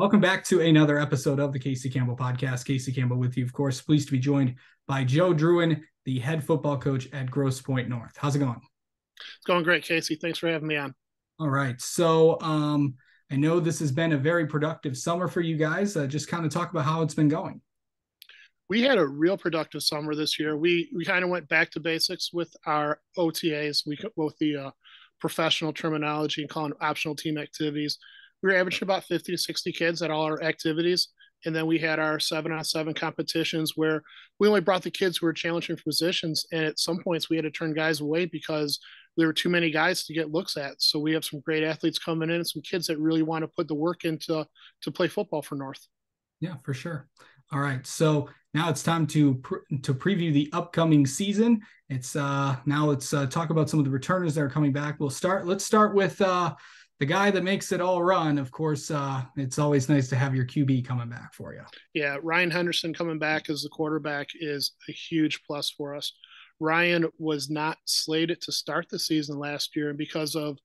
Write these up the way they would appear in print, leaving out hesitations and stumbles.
Welcome back to another episode of the Casey Campbell Podcast. Casey Campbell with you, of course. Pleased to be joined by Joe Drouin, the head football coach at Grosse, Pointe North. How's it going? It's going great, Casey. Thanks for having me on. All right. So I know this has been a very productive summer for you guys. Just kind of talk about how it's been going. We had a real productive summer this year. We kind of went back to basics with our OTAs. We both the professional terminology and calling optional team activities. We were averaging about 50 to 60 kids at all our activities. And then we had our 7-on-7 competitions where we only brought the kids who were challenging for positions. And at some points, we had to turn guys away because there were too many guys to get looks at. So we have some great athletes coming in and some kids that really want to put the work into to play football for North. Yeah, for sure. All right. So now it's time to preview the upcoming season. It's now let's talk about some of the returners that are coming back. Let's start with the guy that makes it all run. Of course, it's always nice to have your QB coming back for you. Yeah, Ryan Henderson coming back as the quarterback is a huge plus for us. Ryan was not slated to start the season last year, and because of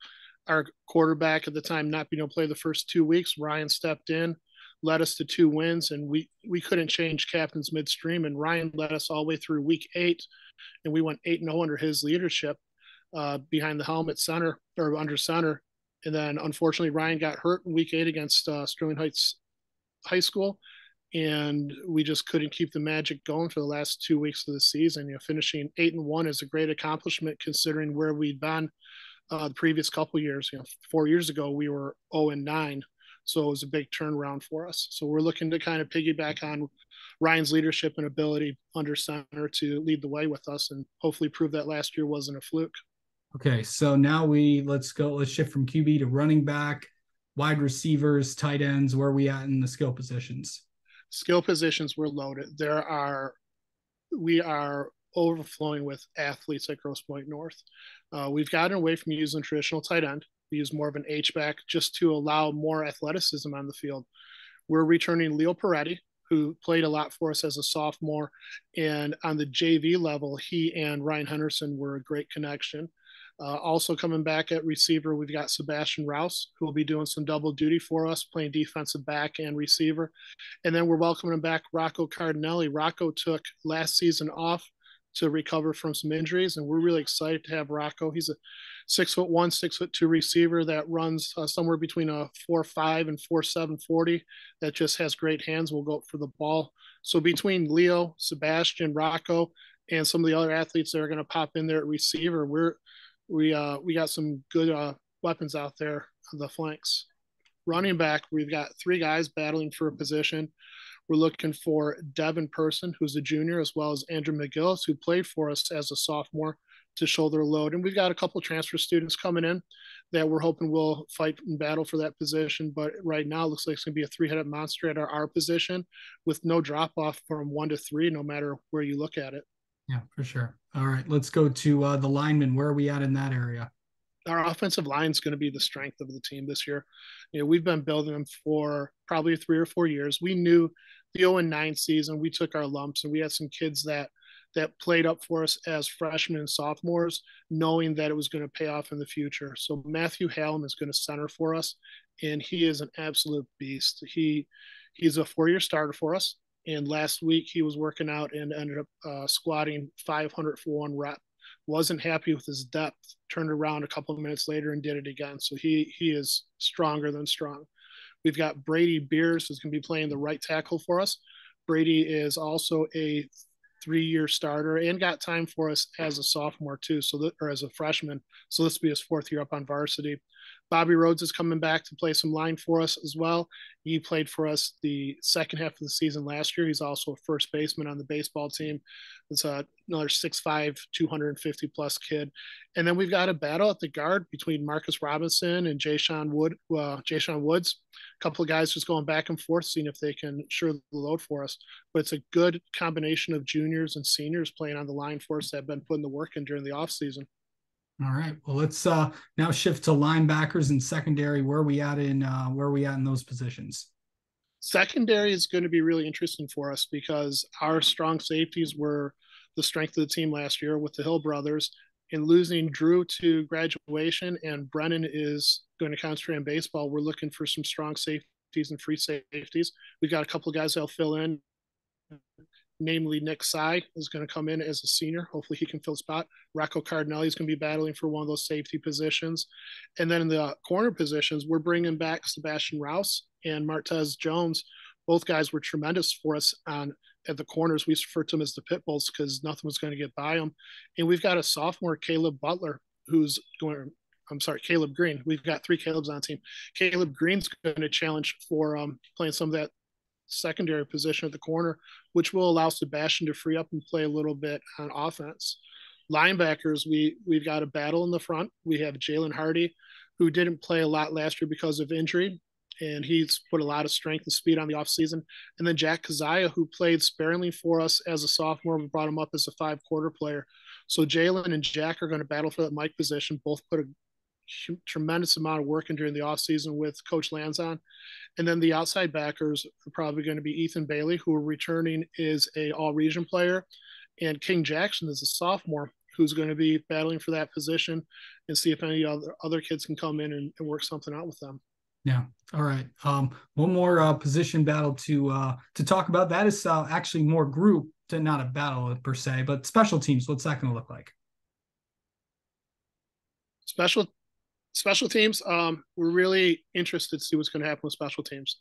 our quarterback at the time not being able to play the first 2 weeks, Ryan stepped in, led us to 2 wins, and we couldn't change captains midstream. And Ryan led us all the way through week 8, and we went 8-0 under his leadership behind the helmet center or under center. And then unfortunately, Ryan got hurt in week 8 against Sterling Heights High School, and we just couldn't keep the magic going for the last 2 weeks of the season. Finishing 8-1 is a great accomplishment considering where we'd been the previous couple years. 4 years ago we were 0-9, so it was a big turnaround for us. So we're looking to kind of piggyback on Ryan's leadership and ability under center to lead the way with us, and hopefully prove that last year wasn't a fluke. Okay, so now let's shift from QB to running back, wide receivers, tight ends. Where are we at in the skill positions? Skill positions were loaded. We are overflowing with athletes at Grosse Pointe North. We've gotten away from using traditional tight end. We use more of an H-back just to allow more athleticism on the field. We're returning Leo Peretti, who played a lot for us as a sophomore. And on the JV level, he and Ryan Henderson were a great connection. Also coming back at receiver, we've got Sebastian Rouse, who will be doing some double duty for us, playing defensive back and receiver. And then we're welcoming back Rocco Cardinelli. Rocco took last season off to recover from some injuries, and we're really excited to have Rocco. He's a 6'1", 6'2" receiver that runs somewhere between a 4.5 and 4.7 40. That just has great hands. Will go for the ball. So between Leo, Sebastian, Rocco, and some of the other athletes that are going to pop in there at receiver, we got some good weapons out there on the flanks. Running back, we've got 3 guys battling for a position. We're looking for Devin Person, who's a junior, as well as Andrew McGillis, who played for us as a sophomore, to shoulder load. And we've got a couple transfer students coming in that we're hoping will fight and battle for that position. But right now, it looks like it's going to be a 3-headed monster at our position with no drop off from 1 to 3, no matter where you look at it. Yeah, for sure. All right, let's go to the linemen. Where are we at in that area? Our offensive line is going to be the strength of the team this year. We've been building them for probably 3 or 4 years. We knew the 0-9 season, we took our lumps, and we had some kids that played up for us as freshmen and sophomores, knowing that it was going to pay off in the future. So Matthew Hallam is going to center for us, and he is an absolute beast. He's a 4-year starter for us. And last week he was working out and ended up squatting 500 for 1 rep. Wasn't happy with his depth, turned around a couple of minutes later and did it again. So he is stronger than strong. We've got Brady Beers, who's going to be playing the right tackle for us. Brady is also a 3-year starter and got time for us as a sophomore too, or as a freshman. So this will be his 4th year up on varsity. Bobby Rhodes is coming back to play some line for us as well. He played for us the second half of the season last year. He's also a first baseman on the baseball team. It's another 6'5", 250-plus kid. And then we've got a battle at the guard between Marcus Robinson and Jayshawn Woods. A couple of guys just going back and forth, seeing if they can share the load for us. But it's a good combination of juniors and seniors playing on the line for us that have been putting the work in during the offseason. All right. Well, let's now shift to linebackers and secondary. Where are we at in those positions? Secondary is going to be really interesting for us because our strong safeties were the strength of the team last year with the Hill brothers. And losing Drew to graduation and Brennan is going to concentrate on baseball, we're looking for some strong safety safeties and free safeties. We've got a couple of guys that'll fill in, namely Nick Sy is going to come in as a senior. Hopefully he can fill the spot. Rocco Cardinelli is going to be battling for one of those safety positions. And then in the corner positions, we're bringing back Sebastian Rouse and Martez Jones. Both guys were tremendous for us on at the corners. We refer to them as the pit bulls because nothing was going to get by them. And we've got a sophomore, Caleb Butler, who's going. I'm sorry, Caleb Green. We've got three Calebs on team. Caleb Green's going to challenge for playing some of that secondary position at the corner, which will allow Sebastian to free up and play a little bit on offense. Linebackers, we've got a battle in the front. We have Jalen Hardy, who didn't play a lot last year because of injury, and he's put a lot of strength and speed on the offseason. And then Jack Kazaya, who played sparingly for us as a sophomore. We brought him up as a 5-quarter player. So Jalen and Jack are going to battle for that Mike position. Both put a tremendous amount of work in during the offseason with Coach Lanzon. And then the outside backers are probably going to be Ethan Bailey, who are returning is a all-region player, and King Jackson is a sophomore who's going to be battling for that position and see if any other kids can come in and work something out with them. Yeah. All right. One more position battle to talk about. That is actually more group, to not a battle per se, but special teams. What's that going to look like? Special teams, we're really interested to see what's going to happen with special teams.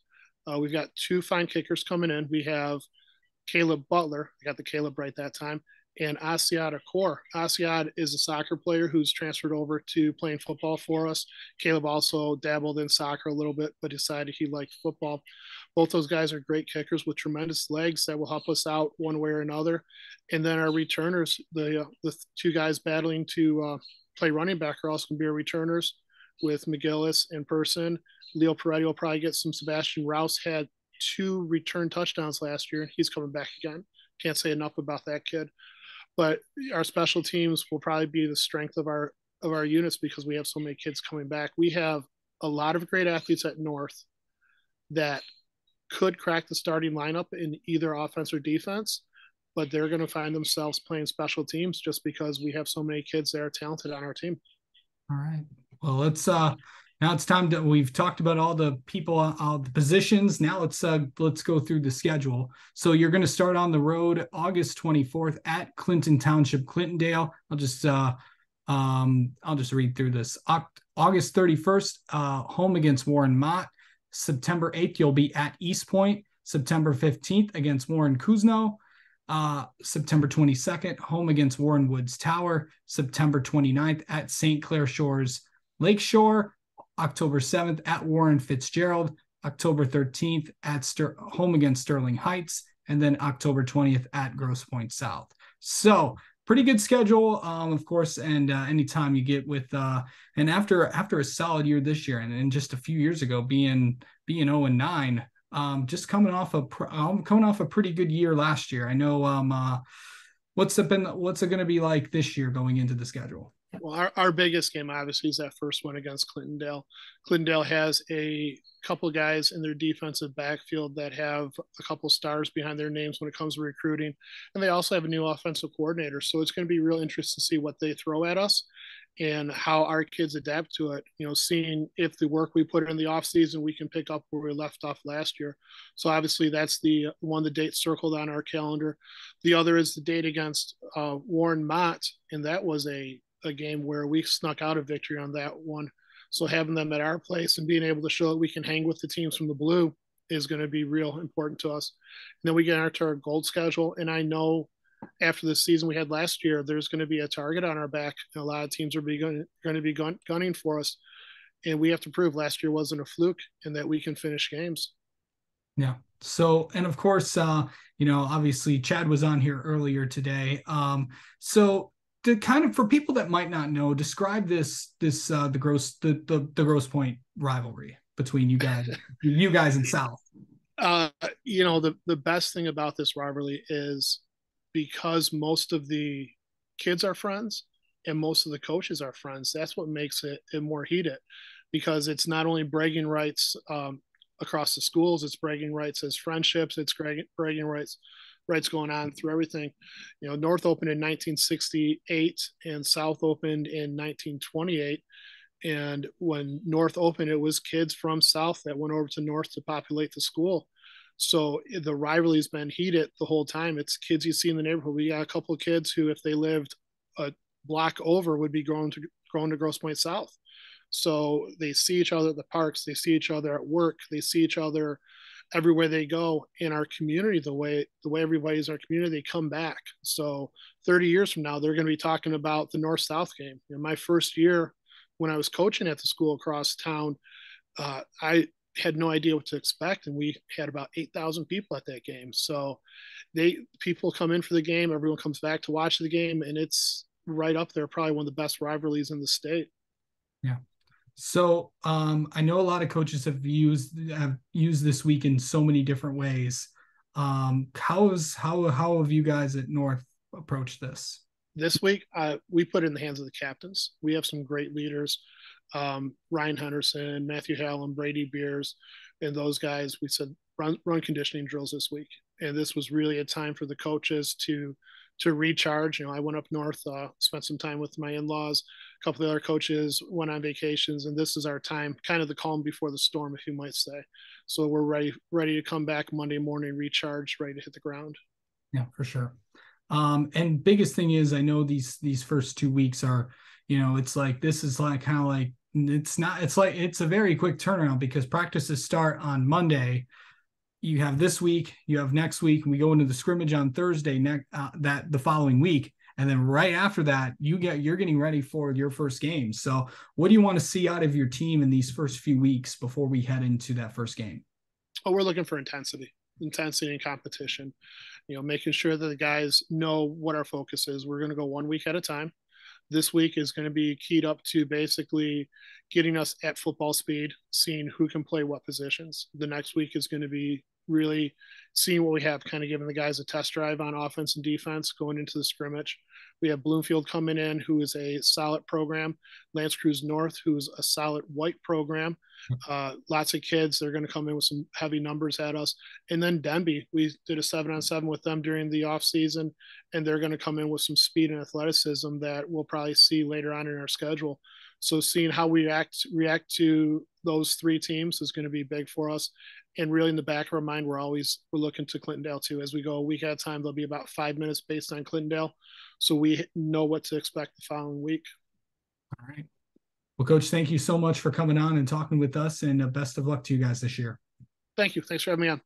We've got 2 fine kickers coming in. We have Caleb Butler, I got the Caleb right that time, and Asiad Akor. Asiad is a soccer player who's transferred over to playing football for us. Caleb also dabbled in soccer a little bit, but decided he liked football. Both those guys are great kickers with tremendous legs that will help us out one way or another. And then our returners, the 2 guys battling to play running back are also going to be our returners with McGillis in person. Leo Peretti will probably get some. Sebastian Rouse had 2 return touchdowns last year, and he's coming back again. Can't say enough about that kid. But our special teams will probably be the strength of our units because we have so many kids coming back. We have a lot of great athletes at North that could crack the starting lineup in either offense or defense, but they're going to find themselves playing special teams just because we have so many kids that are talented on our team. All right. Well, let's now it's time to, we've talked about all the people, the positions. Now let's go through the schedule. So you're going to start on the road August 24th at Clinton Township, Clintondale. I'll just read through this. August 31st, home against Warren Mott. September 8th, you'll be at East Pointe. September 15th against Warren Kuzno. September 22nd, home against Warren Woods Tower. September 29th at St. Clair Shores Lakeshore. October 7th at Warren Fitzgerald. October 13th at home against Sterling Heights. And then October 20th at Grosse Pointe South. So pretty good schedule, of course. And anytime you get with and after a solid year this year and just a few years ago being 0-9, just coming off a pretty good year last year. I know what's it going to be like this year going into the schedule? Well, our biggest game obviously is that first one against Clintondale. Clintondale has a couple guys in their defensive backfield that have a couple stars behind their names when it comes to recruiting, and they also have a new offensive coordinator. So it's going to be real interesting to see what they throw at us and how our kids adapt to it. You know, seeing if the work we put in the off season we can pick up where we left off last year. So obviously that's the date circled on our calendar. The other is the date against Warren Mott, and that was a game where we snuck out a victory on that one. So having them at our place and being able to show that we can hang with the teams from the blue is going to be real important to us. And then we get into our gold schedule. And I know after the season we had last year, there's going to be a target on our back. And a lot of teams are going to be gunning for us. And we have to prove last year wasn't a fluke and that we can finish games. Yeah. So, and of course, obviously Chad was on here earlier today. So to kind of, for people that might not know, describe the Grosse Pointe rivalry between you guys and South. The best thing about this rivalry is because most of the kids are friends and most of the coaches are friends. That's what makes it more heated, because it's not only bragging rights across the schools, it's bragging rights as friendships, it's bragging rights going on through everything. North opened in 1968 and South opened in 1928. And when North opened, it was kids from South that went over to North to populate the school. So the rivalry's been heated the whole time. It's kids you see in the neighborhood. We got a couple of kids who, if they lived a block over, would be going to Grosse Pointe South. So they see each other at the parks, they see each other at work, they see each other everywhere they go in our community. The way everybody's in our community, they come back. So 30 years from now, they're going to be talking about the North South game. In my first year when I was coaching at the school across town, I had no idea what to expect, and we had about 8,000 people at that game. So people come in for the game, everyone comes back to watch the game, and it's right up there, probably one of the best rivalries in the state. Yeah. So I know a lot of coaches have used this week in so many different ways. How have you guys at North approached this? This week, we put it in the hands of the captains. We have some great leaders, Ryan Henderson, Matthew Hallam, Brady Beers, and those guys. We said run conditioning drills this week, and this was really a time for the coaches to recharge. I went up north, spent some time with my in-laws. A couple of other coaches went on vacations, and this is our time, kind of the calm before the storm, if you might say. So we're ready to come back Monday morning, recharge, ready to hit the ground. Yeah, for sure. And biggest thing is, I know these first 2 weeks are, it's like, this is like kind of like, it's a very quick turnaround because practices start on Monday. You have this week, you have next week, and we go into the scrimmage on Thursday that the following week. And then right after that, you're getting ready for your first game. So what do you want to see out of your team in these first few weeks before we head into that first game? Oh, we're looking for intensity and competition. Making sure that the guys know what our focus is. We're going to go 1 week at a time. This week is going to be keyed up to basically getting us at football speed, seeing who can play what positions. The next week is going to be really seeing what we have, kind of giving the guys a test drive on offense and defense going into the scrimmage. We have Bloomfield coming in, who is a solid program. Lance Cruz North, who's a solid white program. Lots of kids. They're going to come in with some heavy numbers at us. And then Denby, we did a 7-on-7 with them during the off season, and they're going to come in with some speed and athleticism that we'll probably see later on in our schedule. So seeing how we react to those three teams is going to be big for us. And really in the back of our mind, we're looking to Clintondale too. As we go a week at a time, there'll be about 5 minutes based on Clintondale. So we know what to expect the following week. All right. Well, Coach, thank you so much for coming on and talking with us, and best of luck to you guys this year. Thank you. Thanks for having me on.